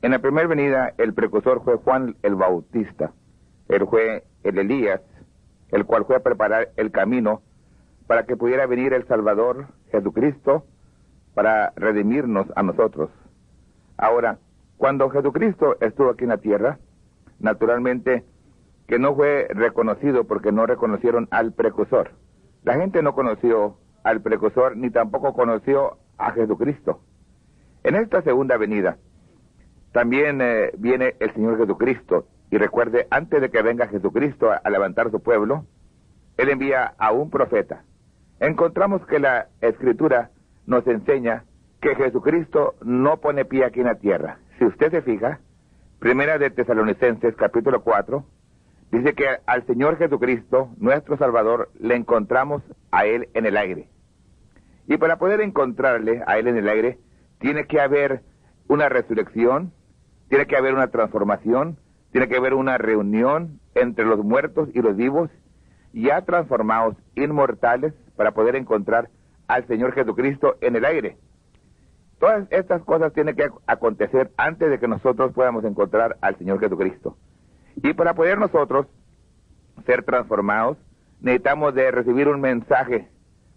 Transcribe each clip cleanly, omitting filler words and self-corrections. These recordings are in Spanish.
En la primera venida, el precursor fue Juan el Bautista. Él fue el Elías, el cual fue a preparar el camino para que pudiera venir el Salvador, Jesucristo, para redimirnos a nosotros. Ahora, cuando Jesucristo estuvo aquí en la tierra, naturalmente que no fue reconocido porque no reconocieron al precursor. La gente no conoció al precursor ni tampoco conoció a Jesucristo. En esta segunda venida también viene el Señor Jesucristo. Y recuerde, antes de que venga Jesucristo a levantar su pueblo, Él envía a un profeta. Encontramos que la Escritura nos enseña que Jesucristo no pone pie aquí en la tierra. Si usted se fija, Primera de Tesalonicenses, capítulo 4, dice que al Señor Jesucristo, nuestro Salvador, le encontramos a Él en el aire. Y para poder encontrarle a Él en el aire, tiene que haber una resurrección, tiene que haber una transformación, tiene que haber una reunión entre los muertos y los vivos, ya transformados, inmortales, para poder encontrar al Señor Jesucristo en el aire. Todas estas cosas tienen que acontecer antes de que nosotros podamos encontrar al Señor Jesucristo. Y para poder nosotros ser transformados, necesitamos de recibir un mensaje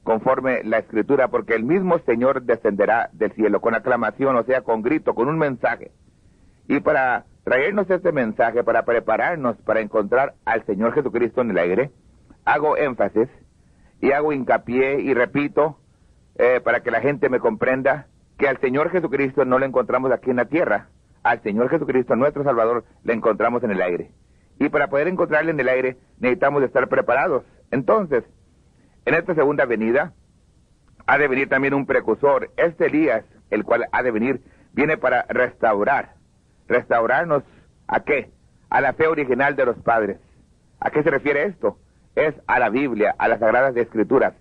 conforme la Escritura, porque el mismo Señor descenderá del cielo con aclamación, o sea, con grito, con un mensaje. Y para traernos este mensaje, para prepararnos para encontrar al Señor Jesucristo en el aire, hago énfasis y hago hincapié y repito, para que la gente me comprenda, que al Señor Jesucristo no lo encontramos aquí en la tierra. Al Señor Jesucristo, nuestro Salvador, le encontramos en el aire. Y para poder encontrarle en el aire, necesitamos de estar preparados. Entonces, en esta segunda venida, ha de venir también un precursor. Este Elías, el cual ha de venir, viene para restaurar. ¿Restaurarnos a qué? A la fe original de los padres. ¿A qué se refiere esto? Es a la Biblia, a las Sagradas Escrituras.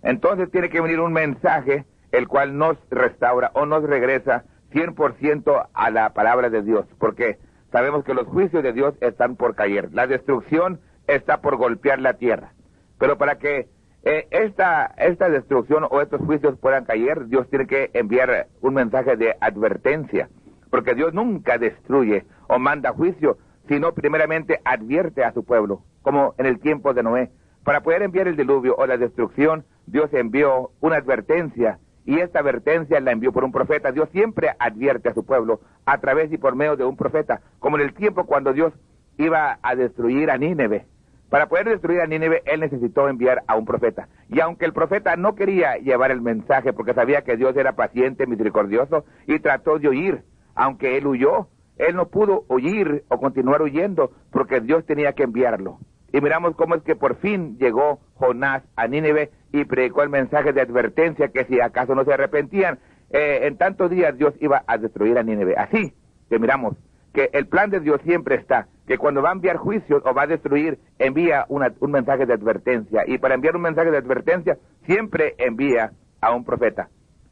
Entonces tiene que venir un mensaje, el cual nos restaura o nos regresa 100% a la palabra de Dios. Porque sabemos que los juicios de Dios están por caer. La destrucción está por golpear la tierra. Pero para que esta destrucción o estos juicios puedan caer, Dios tiene que enviar un mensaje de advertencia. Porque Dios nunca destruye o manda juicio, sino primeramente advierte a su pueblo, como en el tiempo de Noé. Para poder enviar el diluvio o la destrucción, Dios envió una advertencia, y esta advertencia la envió por un profeta. Dios siempre advierte a su pueblo a través y por medio de un profeta, como en el tiempo cuando Dios iba a destruir a Nínive. Para poder destruir a Nínive, Él necesitó enviar a un profeta. Y aunque el profeta no quería llevar el mensaje, porque sabía que Dios era paciente, misericordioso, y trató de huir, aunque él huyó, él no pudo huir o continuar huyendo, porque Dios tenía que enviarlo. Y miramos cómo es que por fin llegó Jonás a Nínive y predicó el mensaje de advertencia, que si acaso no se arrepentían, en tantos días Dios iba a destruir a Nínive. Así que miramos que el plan de Dios siempre está, que cuando va a enviar juicios o va a destruir, envía un mensaje de advertencia. Y para enviar un mensaje de advertencia, siempre envía a un profeta.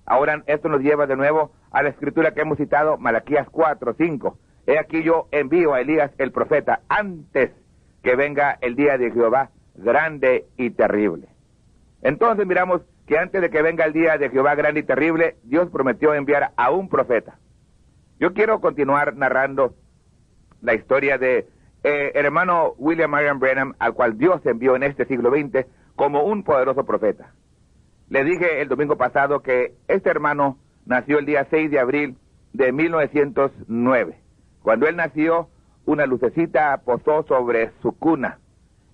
Ahora esto nos lleva de nuevo a la escritura que hemos citado, Malaquías 4:5. He aquí yo envío a Elías el profeta antes que venga el día de Jehová grande y terrible. Entonces miramos que antes de que venga el día de Jehová grande y terrible, Dios prometió enviar a un profeta. Yo quiero continuar narrando la historia de hermano William Marion Branham, al cual Dios envió en este siglo XX como un poderoso profeta. Le dije el domingo pasado que este hermano nació el día 6 de abril de 1909. Cuando él nació, una lucecita posó sobre su cuna.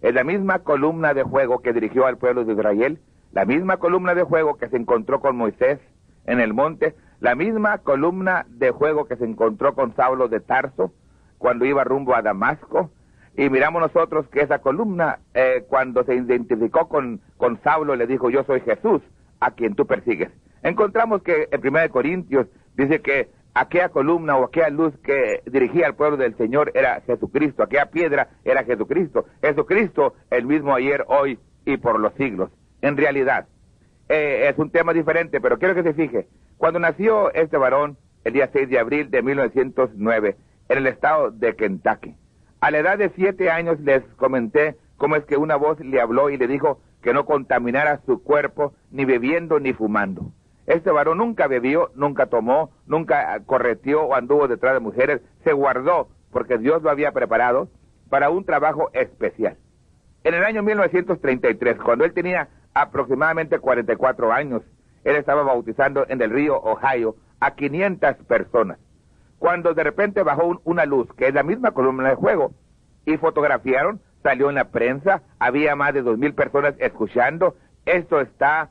Es la misma columna de fuego que dirigió al pueblo de Israel, la misma columna de fuego que se encontró con Moisés en el monte, la misma columna de fuego que se encontró con Saulo de Tarso cuando iba rumbo a Damasco. Y miramos nosotros que esa columna, cuando se identificó con Saulo, le dijo: yo soy Jesús, a quien tú persigues. Encontramos que en 1 Corintios dice que aquella columna o aquella luz que dirigía al pueblo del Señor era Jesucristo, aquella piedra era Jesucristo. Jesucristo, el mismo ayer, hoy y por los siglos. En realidad, es un tema diferente, pero quiero que se fije. Cuando nació este varón, el día 6 de abril de 1909, en el estado de Kentucky, a la edad de 7 años les comenté cómo es que una voz le habló y le dijo que no contaminara su cuerpo ni bebiendo ni fumando. Este varón nunca bebió, nunca tomó, nunca correteó o anduvo detrás de mujeres. Se guardó porque Dios lo había preparado para un trabajo especial. En el año 1933, cuando él tenía aproximadamente 44 años, él estaba bautizando en el río Ohio a 500 personas. Cuando de repente bajó una luz, que es la misma columna de fuego, y fotografiaron, salió en la prensa, había más de 2,000 personas escuchando. Esto está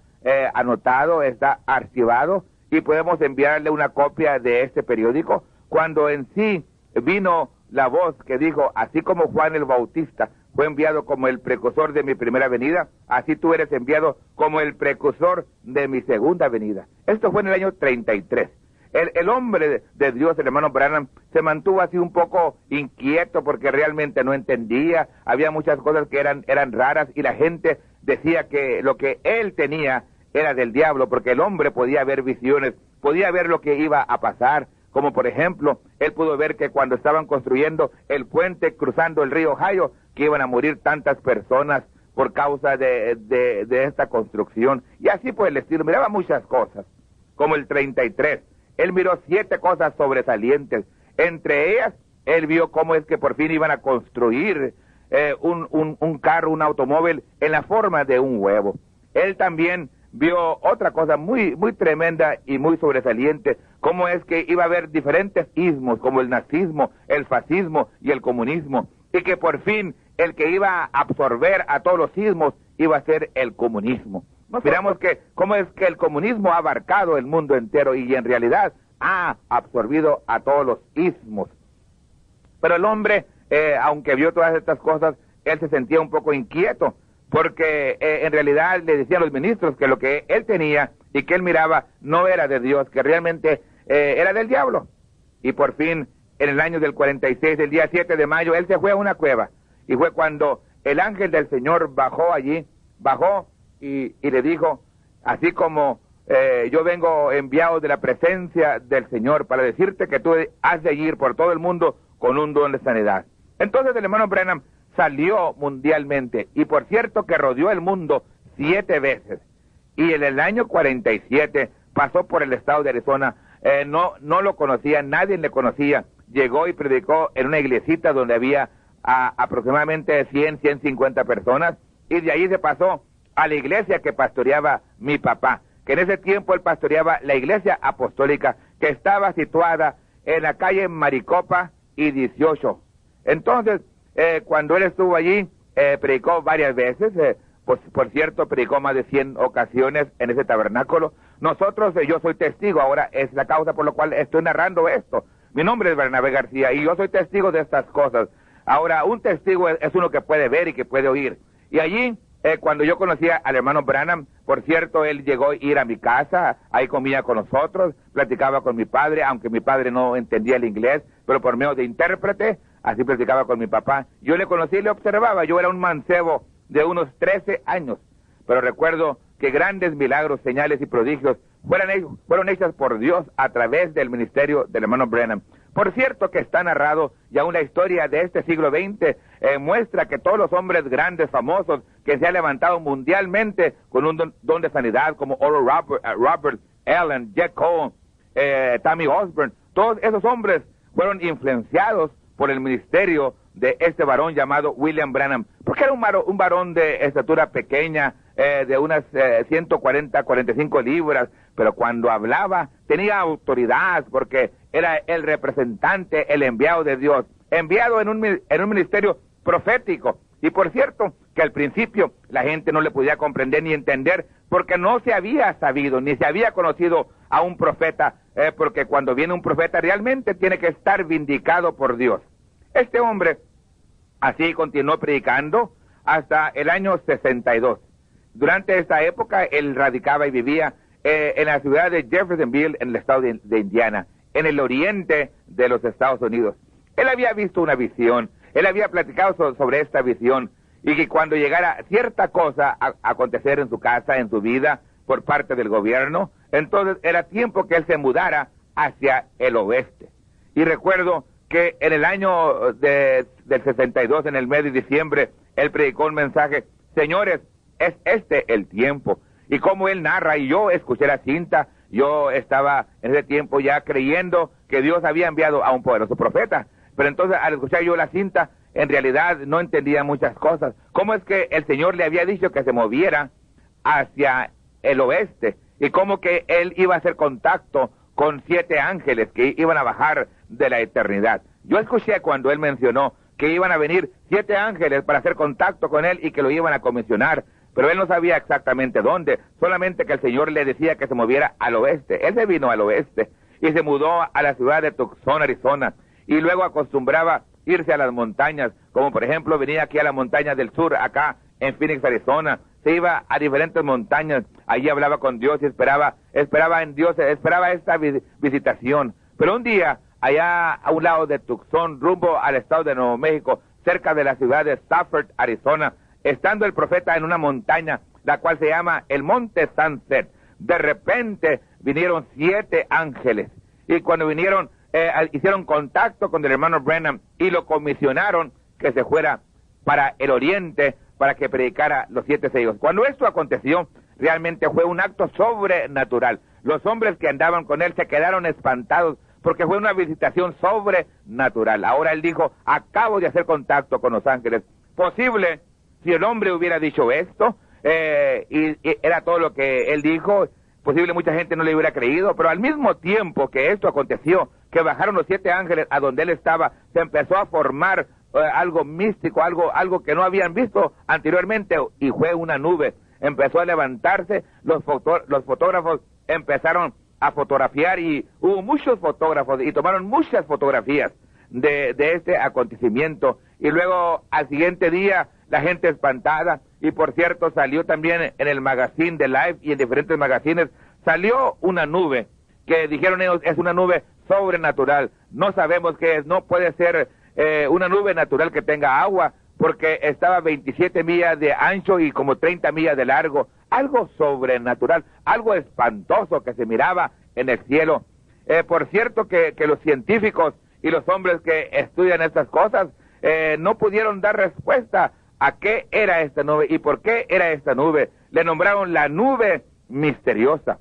anotado, está archivado, y podemos enviarle una copia de este periódico, cuando en sí vino la voz que dijo, así como Juan el Bautista fue enviado como el precursor de mi primera venida, así tú eres enviado como el precursor de mi segunda venida. Esto fue en el año 33. El hombre de Dios, el hermano Branham, se mantuvo así un poco inquieto porque realmente no entendía. Había muchas cosas que eran raras y la gente decía que lo que él tenía era del diablo, porque el hombre podía ver visiones, podía ver lo que iba a pasar. Como por ejemplo, él pudo ver que cuando estaban construyendo el puente cruzando el río Ohio, que iban a morir tantas personas por causa de esta construcción. Y así por el estilo, miraba muchas cosas. Como el 33, él miró 7 cosas sobresalientes. Entre ellas, él vio cómo es que por fin iban a construir un carro, un automóvil en la forma de un huevo. Él también vio otra cosa muy tremenda y muy sobresaliente, cómo es que iba a haber diferentes ismos, como el nazismo, el fascismo y el comunismo, y que por fin el que iba a absorber a todos los ismos iba a ser el comunismo. Miramos que cómo es que el comunismo ha abarcado el mundo entero y en realidad ha absorbido a todos los ismos. Pero el hombre, aunque vio todas estas cosas, él se sentía un poco inquieto, porque en realidad le decían los ministros que lo que él tenía y que él miraba no era de Dios, que realmente era del diablo. Y por fin, en el año del 46, el día 7 de mayo, él se fue a una cueva. Y fue cuando el ángel del Señor bajó allí, bajó y le dijo, así como yo vengo enviado de la presencia del Señor para decirte que tú has de ir por todo el mundo con un don de sanidad. Entonces el hermano Branham salió mundialmente, y por cierto que rodeó el mundo 7 veces, y en el año 47 pasó por el estado de Arizona. No lo conocía, nadie le conocía. Llegó y predicó en una iglesita donde había aproximadamente 150 personas, y de ahí se pasó a la iglesia que pastoreaba mi papá, que en ese tiempo él pastoreaba la iglesia apostólica, que estaba situada en la calle Maricopa y 18. Entonces, cuando él estuvo allí, predicó varias veces, pues, por cierto, predicó más de 100 ocasiones en ese tabernáculo. Nosotros, yo soy testigo, ahora es la causa por la cual estoy narrando esto. Mi nombre es Bernabé García y yo soy testigo de estas cosas. Ahora, un testigo es uno que puede ver y que puede oír. Y allí, cuando yo conocía al hermano Branham, por cierto, él llegó a ir a mi casa, ahí comía con nosotros, platicaba con mi padre, aunque mi padre no entendía el inglés, pero por medio de intérprete, así platicaba con mi papá. Yo le conocí y le observaba. Yo era un mancebo de unos 13 años, pero recuerdo que grandes milagros, señales y prodigios fueron hechas por Dios a través del ministerio del hermano Branham. Por cierto que está narrado, y aún la historia de este siglo XX muestra que todos los hombres grandes, famosos, que se han levantado mundialmente con un don de sanidad, como Oral Roberts, Allen, Jack Cole, Tammy Osborne, todos esos hombres fueron influenciados por el ministerio de este varón llamado William Branham, porque era un varón de estatura pequeña, de unas 145 libras, pero cuando hablaba tenía autoridad, porque era el representante, el enviado de Dios, enviado en un ministerio profético. Y por cierto, que al principio la gente no le podía comprender ni entender, porque no se había sabido, ni se había conocido a un profeta, porque cuando viene un profeta realmente tiene que estar vindicado por Dios. Este hombre así continuó predicando hasta el año 62. Durante esta época él radicaba y vivía en la ciudad de Jeffersonville, en el estado de Indiana, en el oriente de los Estados Unidos. Él había visto una visión, él había platicado sobre esta visión, y que cuando llegara cierta cosa a acontecer en su casa, en su vida, por parte del gobierno, entonces era tiempo que él se mudara hacia el oeste. Y recuerdo que en el año del 62, en el mes de diciembre, él predicó un mensaje: señores, es este el tiempo. Y como él narra, y yo escuché la cinta, Yo estaba en ese tiempo ya creyendo que Dios había enviado a un poderoso profeta. Pero entonces, al escuchar yo la cinta, en realidad no entendía muchas cosas. ¿Cómo es que el Señor le había dicho que se moviera hacia el oeste? Y cómo que Él iba a hacer contacto con 7 ángeles que iban a bajar de la eternidad. Yo escuché cuando Él mencionó que iban a venir 7 ángeles para hacer contacto con Él y que lo iban a comisionar. Pero Él no sabía exactamente dónde, solamente que el Señor le decía que se moviera al oeste. Él se vino al oeste y se mudó a la ciudad de Tucson, Arizona, y luego acostumbraba irse a las montañas, como por ejemplo venía aquí a las montañas del sur, acá en Phoenix, Arizona. Se iba a diferentes montañas, allí hablaba con Dios y esperaba en Dios, esperaba esta visitación. Pero un día, allá a un lado de Tucson, rumbo al estado de Nuevo México, cerca de la ciudad de Stafford, Arizona, estando el profeta en una montaña, la cual se llama el Monte Sunset, de repente vinieron 7 ángeles, y cuando vinieron, hicieron contacto con el hermano Branham y lo comisionaron que se fuera para el oriente para que predicara los 7 sellos. Cuando esto aconteció, realmente fue un acto sobrenatural. Los hombres que andaban con él se quedaron espantados porque fue una visitación sobrenatural. Ahora él dijo, acabo de hacer contacto con los ángeles. Posible, si el hombre hubiera dicho esto, y era todo lo que él dijo, posible mucha gente no le hubiera creído, pero al mismo tiempo que esto aconteció, que bajaron los 7 ángeles a donde él estaba, se empezó a formar algo místico, algo que no habían visto anteriormente, y fue una nube. Empezó a levantarse, los fotógrafos empezaron a fotografiar, y hubo muchos fotógrafos y tomaron muchas fotografías de este acontecimiento. Y luego al siguiente día la gente espantada, y por cierto salió también en el magazine de Life y en diferentes magazines, salió una nube que dijeron ellos es una nube sobrenatural. No sabemos qué es, no puede ser una nube natural que tenga agua, porque estaba 27 millas de ancho y como 30 millas de largo. Algo sobrenatural, algo espantoso que se miraba en el cielo. Por cierto que los científicos y los hombres que estudian estas cosas no pudieron dar respuesta a qué era esta nube y por qué era esta nube. Le nombraron la nube misteriosa.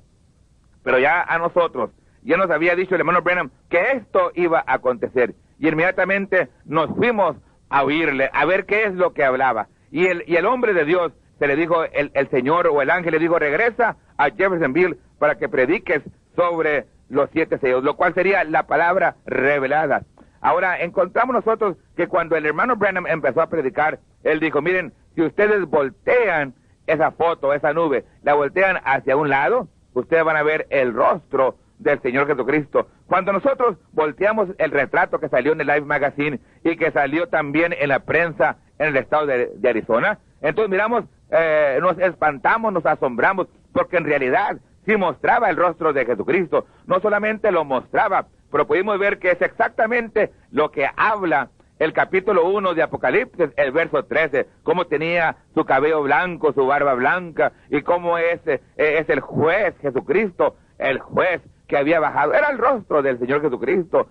Pero ya a nosotros, ya nos había dicho el hermano Branham que esto iba a acontecer. Y inmediatamente nos fuimos a oírle, a ver qué es lo que hablaba. Y el hombre de Dios, se le dijo, el Señor o el ángel le dijo, regresa a Jeffersonville para que prediques sobre los 7 sellos, lo cual sería la palabra revelada. Ahora, encontramos nosotros que cuando el hermano Branham empezó a predicar, él dijo, miren, si ustedes voltean esa foto, esa nube, la voltean hacia un lado, ustedes van a ver el rostro del Señor Jesucristo. Cuando nosotros volteamos el retrato que salió en el Life Magazine y que salió también en la prensa en el estado de Arizona, entonces miramos, nos espantamos, nos asombramos, porque en realidad sí mostraba el rostro de Jesucristo. No solamente lo mostraba, pero pudimos ver que es exactamente lo que habla el capítulo 1 de Apocalipsis, el verso 13, cómo tenía su cabello blanco, su barba blanca, y cómo es el juez Jesucristo, el juez que había bajado. Era el rostro del Señor Jesucristo,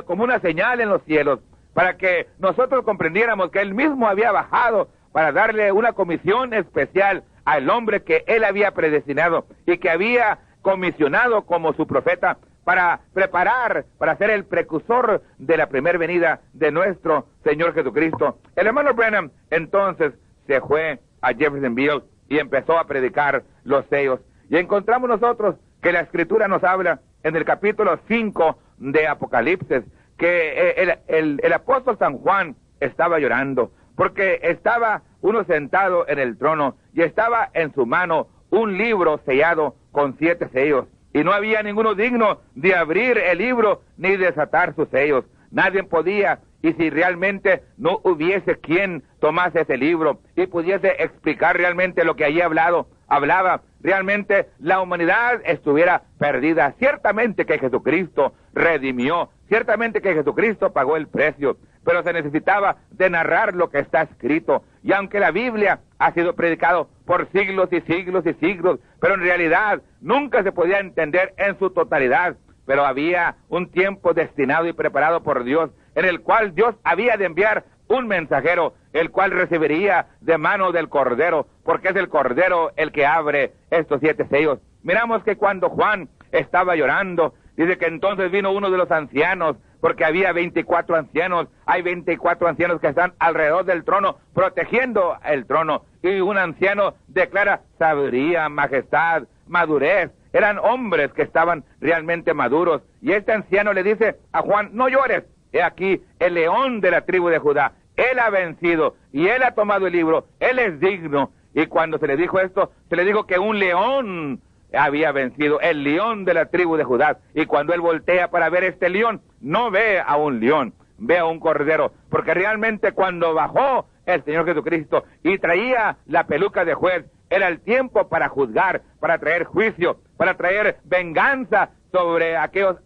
como una señal en los cielos, para que nosotros comprendiéramos que Él mismo había bajado para darle una comisión especial al hombre que Él había predestinado y que había comisionado como su profeta para preparar, para ser el precursor de la primera venida de nuestro Señor Jesucristo. El hermano Branham entonces se fue a Jeffersonville y empezó a predicar los sellos. Y encontramos nosotros que la Escritura nos habla en el capítulo 5 de Apocalipsis, que el apóstol San Juan estaba llorando, porque estaba uno sentado en el trono y estaba en su mano un libro sellado con 7 sellos. Y no había ninguno digno de abrir el libro ni desatar sus sellos. Nadie podía, y si realmente no hubiese quien tomase ese libro y pudiese explicar realmente lo que allí hablaba, realmente la humanidad estuviera perdida. Ciertamente que Jesucristo redimió, ciertamente que Jesucristo pagó el precio, pero se necesitaba de narrar lo que está escrito. Y aunque la Biblia ha sido predicado por siglos y siglos y siglos, pero en realidad nunca se podía entender en su totalidad. Pero había un tiempo destinado y preparado por Dios, en el cual Dios había de enviar un mensajero, el cual recibiría de mano del Cordero, porque es el Cordero el que abre estos 7 sellos. Miramos que cuando Juan estaba llorando. Dice que entonces vino uno de los ancianos, porque había 24 ancianos. Hay 24 ancianos que están alrededor del trono, protegiendo el trono. Y un anciano declara sabiduría, majestad, madurez. Eran hombres que estaban realmente maduros. Y este anciano le dice a Juan, no llores. He aquí el león de la tribu de Judá. Él ha vencido y él ha tomado el libro. Él es digno. Y cuando se le dijo esto, se le dijo que un león había vencido, el león de la tribu de Judá. Y cuando él voltea para ver este león, no ve a un león, ve a un cordero. Porque realmente cuando bajó el Señor Jesucristo y traía la peluca de juez, era el tiempo para juzgar, para traer juicio, para traer venganza sobre aquellos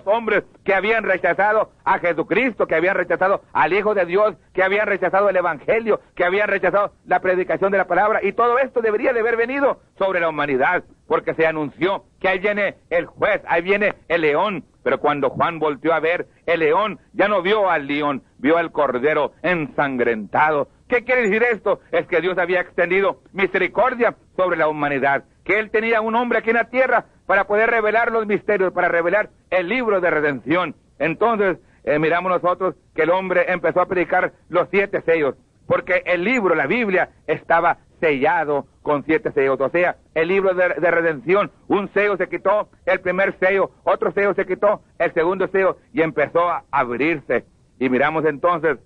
hombres que habían rechazado a Jesucristo, que habían rechazado al Hijo de Dios, que habían rechazado el Evangelio, que habían rechazado la predicación de la palabra. Y todo esto debería de haber venido sobre la humanidad, porque se anunció que ahí viene el juez, ahí viene el león. Pero cuando Juan volteó a ver el león, ya no vio al león, vio al cordero ensangrentado. ¿Qué quiere decir esto? Es que Dios había extendido misericordia sobre la humanidad, que Él tenía un hombre aquí en la tierra para poder revelar los misterios, para revelar el libro de redención. Entonces, miramos nosotros que el hombre empezó a predicar los 7 sellos, porque el libro, la Biblia, estaba sellado con 7 sellos. O sea, el libro de redención, un sello se quitó, el primer sello, otro sello se quitó, el segundo sello, y empezó a abrirse. Y miramos entonces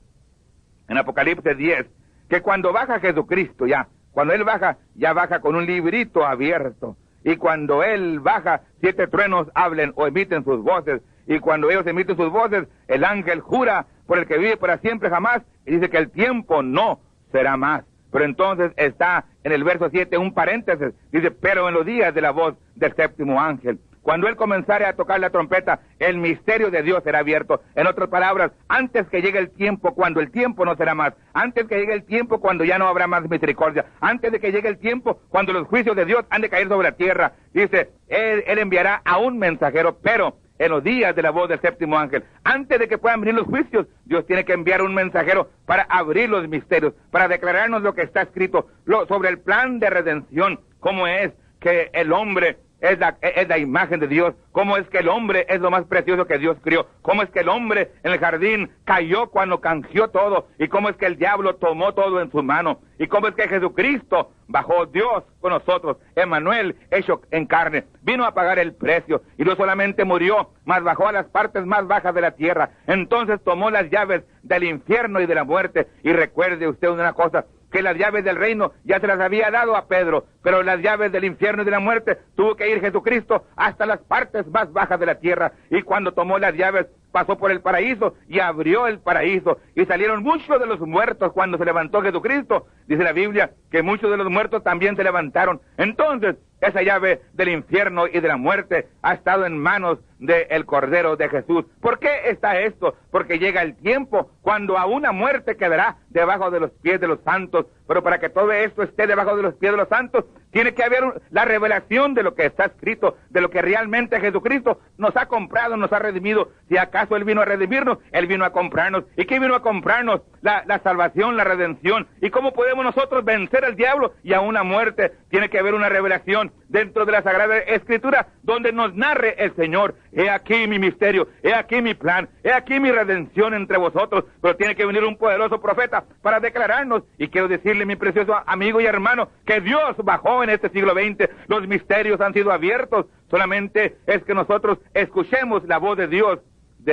en Apocalipsis 10, que cuando baja Jesucristo cuando Él baja, ya baja con un librito abierto. Y cuando Él baja, 7 truenos hablen o emiten sus voces. Y cuando ellos emiten sus voces, el ángel jura por el que vive para siempre jamás, y dice que el tiempo no será más. Pero entonces está en el verso 7 un paréntesis, dice, pero en los días de la voz del 7º ángel, cuando Él comenzare a tocar la trompeta, el misterio de Dios será abierto. En otras palabras, antes que llegue el tiempo, cuando el tiempo no será más, antes que llegue el tiempo cuando ya no habrá más misericordia, antes de que llegue el tiempo cuando los juicios de Dios han de caer sobre la tierra, dice, Él enviará a un mensajero, pero en los días de la voz del 7º ángel, antes de que puedan venir los juicios, Dios tiene que enviar un mensajero para abrir los misterios, para declararnos lo que está escrito, sobre el plan de redención, cómo es que el hombre es la imagen de Dios, cómo es que el hombre es lo más precioso que Dios crió, cómo es que el hombre en el jardín cayó cuando canjeó todo, y cómo es que el diablo tomó todo en su mano, y cómo es que Jesucristo bajó, Dios con nosotros, Emmanuel hecho en carne, vino a pagar el precio, y no solamente murió, mas bajó a las partes más bajas de la tierra. Entonces tomó las llaves del infierno y de la muerte. Y recuerde usted una cosa, que las llaves del reino ya se las había dado a Pedro, pero las llaves del infierno y de la muerte tuvo que ir Jesucristo hasta las partes más bajas de la tierra. Y cuando tomó las llaves, pasó por el paraíso y abrió el paraíso, y salieron muchos de los muertos cuando se levantó Jesucristo. Dice la Biblia que muchos de los muertos también se levantaron. Entonces, esa llave del infierno y de la muerte ha estado en manos del Cordero de Jesús. ¿Por qué está esto? Porque llega el tiempo cuando a una muerte quedará debajo de los pies de los santos. Pero para que todo esto esté debajo de los pies de los santos, tiene que haber la revelación de lo que está escrito, de lo que realmente Jesucristo nos ha comprado, nos ha redimido. Si acaso Él vino a redimirnos, Él vino a comprarnos. ¿Y qué vino a comprarnos? La salvación, la redención. ¿Y cómo podemos nosotros vencer al diablo y a una muerte? Tiene que haber una revelación dentro de la Sagrada Escritura, donde nos narre el Señor: he aquí mi misterio, he aquí mi plan, he aquí mi redención entre vosotros. Pero tiene que venir un poderoso profeta para declararnos. Y quiero decirle, mi precioso amigo y hermano, que Dios bajó en este siglo XX, los misterios han sido abiertos. Solamente es que nosotros escuchemos la voz de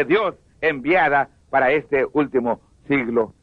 Dios enviada para este último siglo.